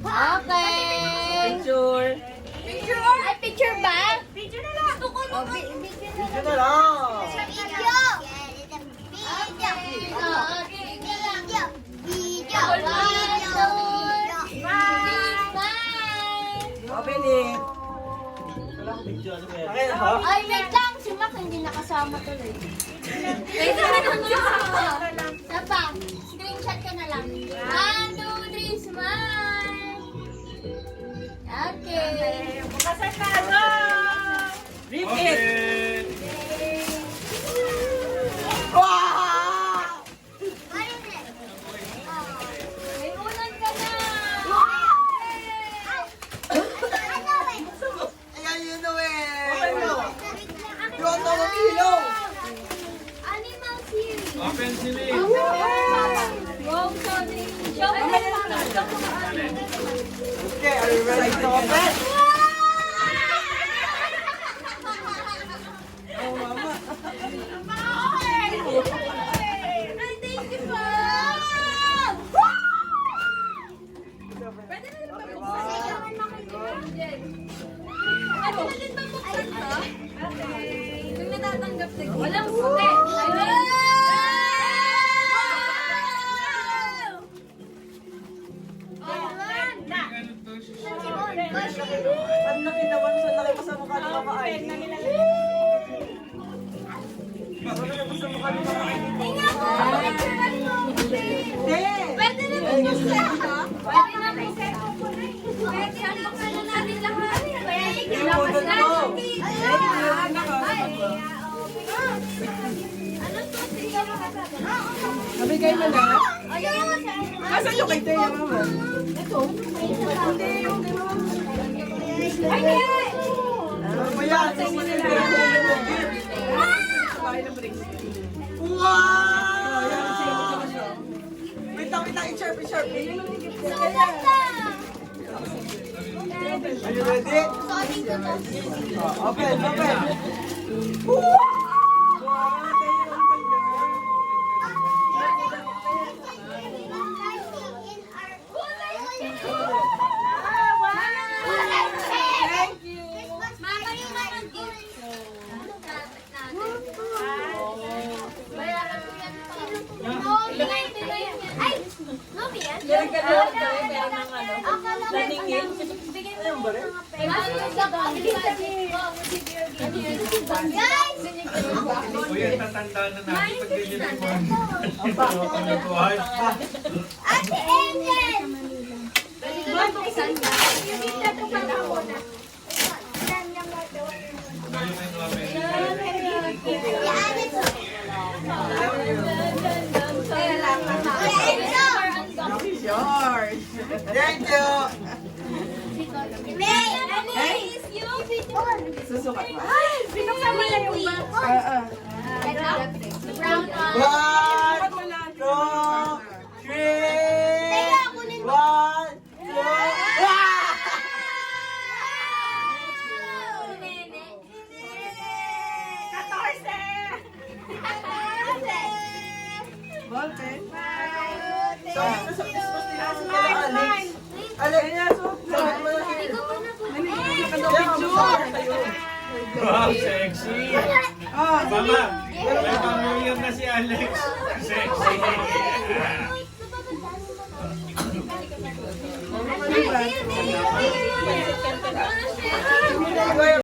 Okay. Picture. Ay, picture ba? Video na lang. Gusto ko Oh, naman. Picture na lang. Video. Okay. Video. Open it. Wala akong picture. Akin na ha? Ay, wait lang. Si Mac hindi nakasama tuloy. Wait lang. Sapa, screenshot ka na lang. 1, 2, 3, smile. Okay. Bukasan ka. Go! Rip it. Wow! May unan ka na. Ayan yun na eh. Okay mo. You want to kilo? Animal series. Open sila. Wow, sorry. Show mo na lang. Okay, are you ready to open? Oh, mama. Ay, thank you po. Pwede na rin ba ano na din ba buksan to? Yung natatanggap na gift. Walang puti. Ang laki naman sa laki pa sa mukha ng mga ID. Ang laki pa sa mukha ng mga ID. Tingnan ko. Picturean mo. Pwede na ba buksan to? Pwede na buksan to. Pwede na buksan na natin lahat. Pwede na buksan natin. Ano to? Sige mo kasabi. Nabigay mo na? Ayun. Asan yung kay Teya, mama? Hindi, yung ay, hindi! Mamaya, wow! Wait lang, i-sharp. So ganda! Are you ready? Solving ko to. Open. Wow! Wow, Teya, ang ganda. Thank you! Mama, yung mga gift. Bayaran ko yan. No, tuloy yan. Ay! Nobi yan? Akala ko Naningin? bigyan Ano ba rin? Guys! O yan, tatandaan na natin pag dinilipan. Ang buhay. Ate Angel! Yung isa to pala ako na. Ngayon ay namin. Yours. Thank you. Susukat ba? Binuksan mo na yung box. Brown one. 1, 2, 3. 1, 2. Ballpen. Sabi ko sa Christmas nila Alex. Alex, sabi mo na Wow, sexy. Mama, may pamilya na si Alex. Sexy.